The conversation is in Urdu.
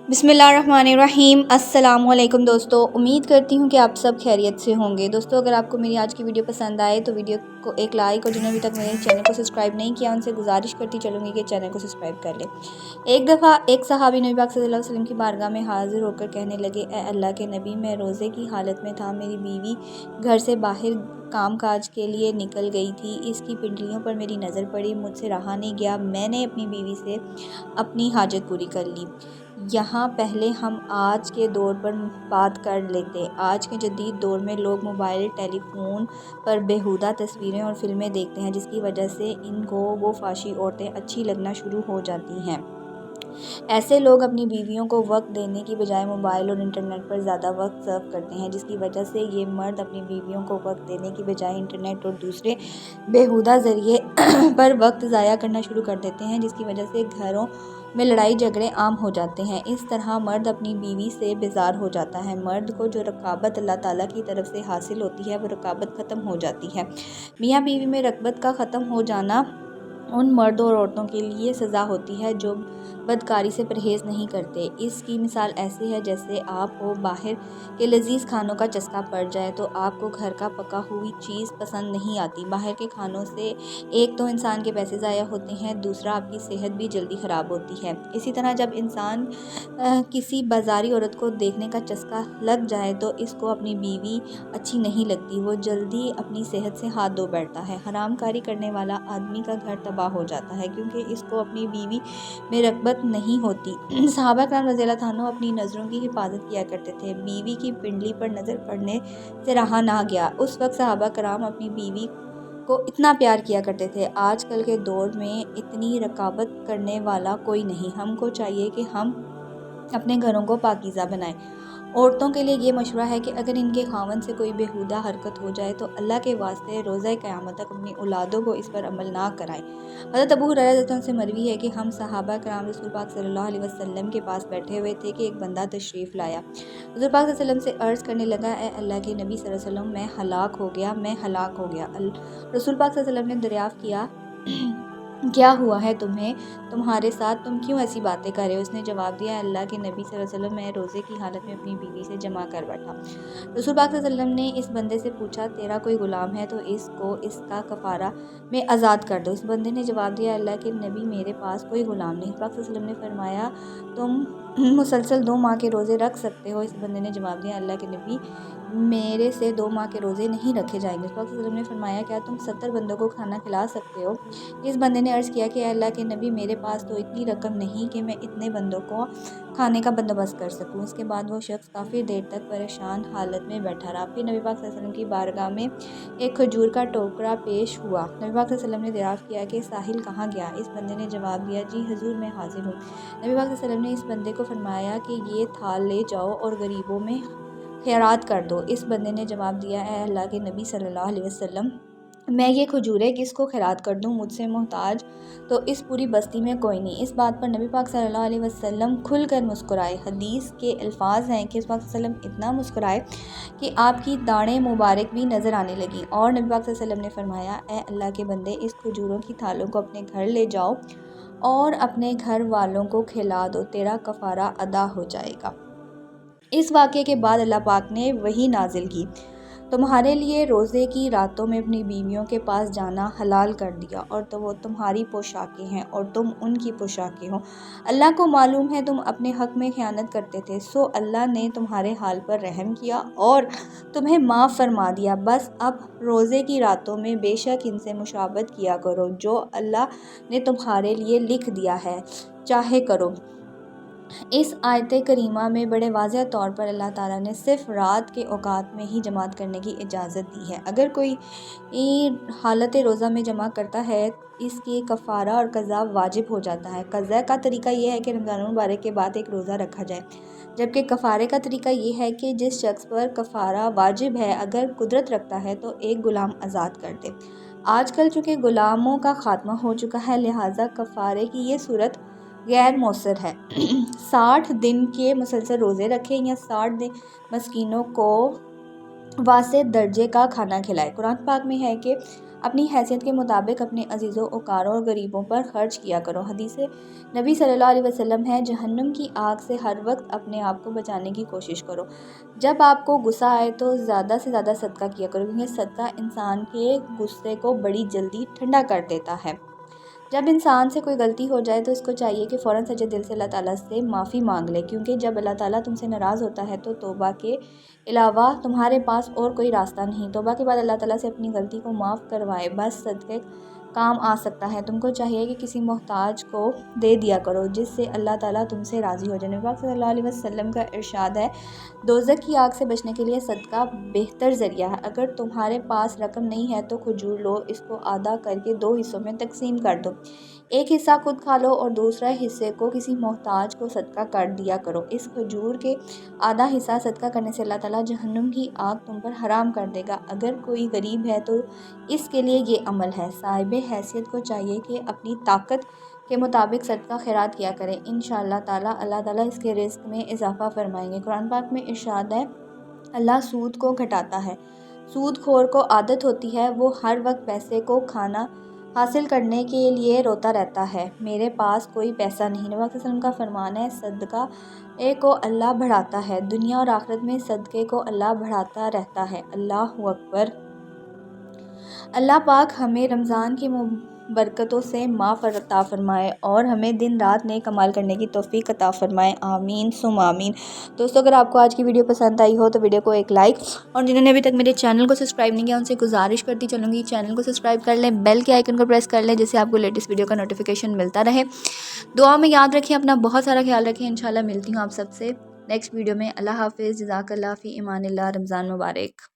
بسم اللہ الرحمن الرحیم۔ السلام علیکم دوستو، امید کرتی ہوں کہ آپ سب خیریت سے ہوں گے۔ دوستو اگر آپ کو میری آج کی ویڈیو پسند آئے تو ویڈیو کو ایک لائک، اور جنہوں نے ابھی تک میرے چینل کو سبسکرائب نہیں کیا ان سے گزارش کرتی چلوں گی کہ چینل کو سبسکرائب کر لیں۔ ایک دفعہ ایک صحابی نبی پاک صلی اللہ علیہ وسلم کی بارگاہ میں حاضر ہو کر کہنے لگے، اے اللہ کے نبی، میں روزے کی حالت میں تھا، میری بیوی گھر سے باہر کام کاج کے لیے نکل گئی تھی، اس کی پنڈلیوں پر میری نظر پڑی، مجھ سے رہا نہیں گیا، میں نے اپنی بیوی سے اپنی حاجت پوری کر لی۔ یہاں پہلے ہم آج کے دور پر بات کر لیتے۔ آج کے جدید دور میں لوگ موبائل ٹیلی فون پر بیہودہ تصویریں اور فلمیں دیکھتے ہیں، جس کی وجہ سے ان کو وہ فحشی عورتیں اچھی لگنا شروع ہو جاتی ہیں۔ ایسے لوگ اپنی بیویوں کو وقت دینے کی بجائے موبائل اور انٹرنیٹ پر زیادہ وقت صرف کرتے ہیں، جس کی وجہ سے یہ مرد اپنی بیویوں کو وقت دینے کی بجائے انٹرنیٹ اور دوسرے بیہودہ ذریعے پر وقت ضائع کرنا شروع کر دیتے ہیں، جس کی وجہ سے گھروں میں لڑائی جھگڑے عام ہو جاتے ہیں۔ اس طرح مرد اپنی بیوی سے بیزار ہو جاتا ہے۔ مرد کو جو رغبت اللہ تعالیٰ کی طرف سے حاصل ہوتی ہے وہ رغبت ختم ہو جاتی ہے۔ میاں بیوی میں رغبت کا ختم ہو جانا ان مردوں اور عورتوں کے لیے سزا ہوتی ہے جو بدکاری سے پرہیز نہیں کرتے۔ اس کی مثال ایسی ہے جیسے آپ کو باہر کے لذیذ کھانوں کا چسکا پڑ جائے تو آپ کو گھر کا پکا ہوئی چیز پسند نہیں آتی۔ باہر کے کھانوں سے ایک تو انسان کے پیسے ضائع ہوتے ہیں، دوسرا آپ کی صحت بھی جلدی خراب ہوتی ہے۔ اسی طرح جب انسان کسی بازاری عورت کو دیکھنے کا چسکا لگ جائے تو اس کو اپنی بیوی اچھی نہیں لگتی، وہ جلدی اپنی صحت سے ہاتھ دھو بیٹھتا ہے۔ حرام کاری کرنے والا آدمی کا گھر تباہ ہو جاتا ہے کیونکہ اس کو اپنی بیوی میں رغبت نہیں ہوتی۔ صحابہ کرام رضی اللہ عنہ اپنی نظروں کی حفاظت کیا کرتے تھے، بیوی کی پنڈلی پر نظر پڑنے سے رہا نہ گیا۔ اس وقت صحابہ کرام اپنی بیوی کو اتنا پیار کیا کرتے تھے۔ آج کل کے دور میں اتنی رقابت کرنے والا کوئی نہیں۔ ہم کو چاہیے کہ ہم اپنے گھروں کو پاکیزہ بنائیں۔ عورتوں کے لیے یہ مشورہ ہے کہ اگر ان کے خاوند سے کوئی بیہودہ حرکت ہو جائے تو اللہ کے واسطے روزہ قیامت تک اپنی اولادوں کو اس پر عمل نہ کرائیں۔ حضرت ابو ہریرہ رضی اللہ عنہ سے مروی ہے کہ ہم صحابہ کرام رسول پاک صلی اللہ علیہ وسلم کے پاس بیٹھے ہوئے تھے کہ ایک بندہ تشریف لایا۔ حضور پاک صلی اللہ علیہ وسلم سے عرض کرنے لگا، اے اللہ کے نبی صلی اللہ علیہ وسلم، میں ہلاک ہو گیا۔ رسول پاک صلی اللہ علیہ وسلم نے دریافت کیا، کیا ہوا ہے تمہیں؟ تمہارے ساتھ تم کیوں ایسی باتیں کر رہے ہو؟ اس نے جواب دیا، اللہ کے نبی صلی اللہ علیہ وسلم، میں روزے کی حالت میں اپنی بیوی سے جمع کر بیٹھا۔ رسول پاک صلی اللہ علیہ وسلم نے اس بندے سے پوچھا، تیرا کوئی غلام ہے تو اس کو اس کا کفارہ میں آزاد کر دو۔ اس بندے نے جواب دیا، اللہ کے نبی، میرے پاس کوئی غلام نہیں۔ پاک صلی اللہ علیہ وسلم نے فرمایا، تم مسلسل 2 ماہ کے روزے رکھ سکتے ہو؟ اس بندے نے جواب دیا، اللہ کے نبی، میرے سے 2 ماہ کے روزے نہیں رکھے جائیں گے۔ پاک صلی اللہ علیہ وسلم نے فرمایا، کیا تم 70 بندوں کو کھانا کھلا سکتے ہو؟ اس بندے نے عرض کیا کہ اے اللہ کے نبی، میرے پاس تو اتنی رقم نہیں کہ میں اتنے بندوں کو کھانے کا بندوبست کر سکوں۔ اس کے بعد وہ شخص کافی دیر تک پریشان حالت میں بیٹھا رہا۔ پھر نبی پاک صلی اللہ علیہ وسلم کی بارگاہ میں ایک کھجور کا ٹوکرا پیش ہوا۔ نبی پاک صلی اللہ علیہ وسلم نے دریافت کیا کہ ساحل کہاں گیا؟ اس بندے نے جواب دیا، جی حضور، میں حاضر ہوں۔ نبی پاک صلی اللہ علیہ وسلم نے اس بندے کو فرمایا کہ یہ تھال لے جاؤ اور غریبوں میں خیرات کر دو۔ اس بندے نے جواب دیا، اے اللہ کے نبی صلی اللہ علیہ وسلم، میں یہ کھجوریں کس کو خیرات کر دوں؟ مجھ سے محتاج تو اس پوری بستی میں کوئی نہیں۔ اس بات پر نبی پاک صلی اللہ علیہ وسلم کھل کر مسکرائے۔ حدیث کے الفاظ ہیں کہ نبی پاک صلی اللہ علیہ وسلم اتنا مسکرائے کہ آپ کی داڑھیں مبارک بھی نظر آنے لگیں، اور نبی پاک صلی اللہ علیہ وسلم نے فرمایا، اے اللہ کے بندے، اس کھجوروں کی تھالوں کو اپنے گھر لے جاؤ اور اپنے گھر والوں کو کھلا دو، تیرا کفارہ ادا ہو جائے گا۔ اس واقعے کے بعد اللہ پاک نے وحی نازل کی، تمہارے لیے روزے کی راتوں میں اپنی بیویوں کے پاس جانا حلال کر دیا، اور تو وہ تمہاری پوشاکیں ہیں اور تم ان کی پوشاکیں ہو۔ اللہ کو معلوم ہے تم اپنے حق میں خیانت کرتے تھے، سو اللہ نے تمہارے حال پر رحم کیا اور تمہیں معاف فرما دیا۔ بس اب روزے کی راتوں میں بے شک ان سے مشابہت کیا کرو، جو اللہ نے تمہارے لیے لکھ دیا ہے، چاہے کرو۔ اس آیت کریمہ میں بڑے واضح طور پر اللہ تعالیٰ نے صرف رات کے اوقات میں ہی جماعت کرنے کی اجازت دی ہے۔ اگر کوئی حالت روزہ میں جمع کرتا ہے اس کی کفارہ اور قضا واجب ہو جاتا ہے۔ قضا کا طریقہ یہ ہے کہ رمضان المبارک کے بعد ایک روزہ رکھا جائے، جبکہ کفارے کا طریقہ یہ ہے کہ جس شخص پر کفارہ واجب ہے اگر قدرت رکھتا ہے تو ایک غلام آزاد کر دے۔ آج کل چونکہ غلاموں کا خاتمہ ہو چکا ہے، لہٰذا کفارے کی یہ صورت غیر مؤثر ہے۔ 60 دن کے مسلسل روزے رکھیں یا 60 دن مسکینوں کو واسع درجے کا کھانا کھلائے۔ قرآن پاک میں ہے کہ اپنی حیثیت کے مطابق اپنے عزیزوں اوکاروں اور غریبوں پر خرچ کیا کرو۔ حدیث نبی صلی اللہ علیہ وسلم ہے، جہنم کی آگ سے ہر وقت اپنے آپ کو بچانے کی کوشش کرو۔ جب آپ کو غصہ آئے تو زیادہ سے زیادہ صدقہ کیا کرو، کیونکہ صدقہ انسان کے غصے کو بڑی جلدی ٹھنڈا کر دیتا ہے۔ جب انسان سے کوئی غلطی ہو جائے تو اس کو چاہیے کہ فوراً سچے دل سے اللہ تعالیٰ سے معافی مانگ لے، کیونکہ جب اللہ تعالیٰ تم سے ناراض ہوتا ہے تو توبہ کے علاوہ تمہارے پاس اور کوئی راستہ نہیں۔ توبہ کے بعد اللہ تعالیٰ سے اپنی غلطی کو معاف کروائے بس صدقے کام آ سکتا ہے۔ تم کو چاہیے کہ کسی محتاج کو دے دیا کرو، جس سے اللہ تعالیٰ تم سے راضی ہو جائے۔ نبی پاک صلی اللہ علیہ وسلم کا ارشاد ہے، دوزخ کی آگ سے بچنے کے لیے صدقہ بہتر ذریعہ ہے۔ اگر تمہارے پاس رقم نہیں ہے تو کھجور لو، اس کو آدھا کر کے 2 حصوں میں تقسیم کر دو، ایک حصہ خود کھا لو اور دوسرے حصے کو کسی محتاج کو صدقہ کر دیا کرو۔ اس کھجور کے آدھا حصہ صدقہ کرنے سے اللہ تعالیٰ جہنم کی آگ تم پر حرام کر دے گا۔ اگر کوئی غریب ہے تو اس کے لیے یہ عمل ہے۔ صاحب حیثیت کو چاہیے کہ اپنی طاقت کے مطابق صدقہ خیرات کیا کرے، انشاءاللہ تعالیٰ اللہ تعالیٰ اس کے رزق میں اضافہ فرمائیں گے۔ قرآن پاک میں ارشاد ہے، اللہ سود کو گھٹاتا ہے، سود خور کو عادت ہوتی ہے، وہ ہر وقت پیسے کو کھانا حاصل کرنے کے لیے روتا رہتا ہے، میرے پاس کوئی پیسہ نہیں۔ نبی صلی اللہ علیہ وسلم کا فرمان ہے، صدقہ کو اللہ بڑھاتا ہے، دنیا اور آخرت میں صدقے کو اللہ بڑھاتا رہتا ہے۔ اللہ اکبر۔ اللہ پاک ہمیں رمضان کی برکتوں سے معاف عطا فرمائے اور ہمیں دن رات نیک عمل کرنے کی توفیق عطا فرمائے، آمین ثم آمین۔ دوستو اگر آپ کو آج کی ویڈیو پسند آئی ہو تو ویڈیو کو ایک لائک، اور جنہوں نے ابھی تک میرے چینل کو سبسکرائب نہیں کیا ان سے گزارش کرتی چلوں گی چینل کو سبسکرائب کر لیں، بیل کے آئیکن کو پریس کر لیں، جس سے آپ کو لیٹسٹ ویڈیو کا نوٹیفیکیشن ملتا رہے۔ دعا میں یاد رکھیں، اپنا بہت سارا خیال رکھیں، انشاءاللہ ملتی ہوں آپ سب سے نیکسٹ ویڈیو میں۔ اللہ حافظ، جزاک اللہ، فی امان اللہ، رمضان مبارک۔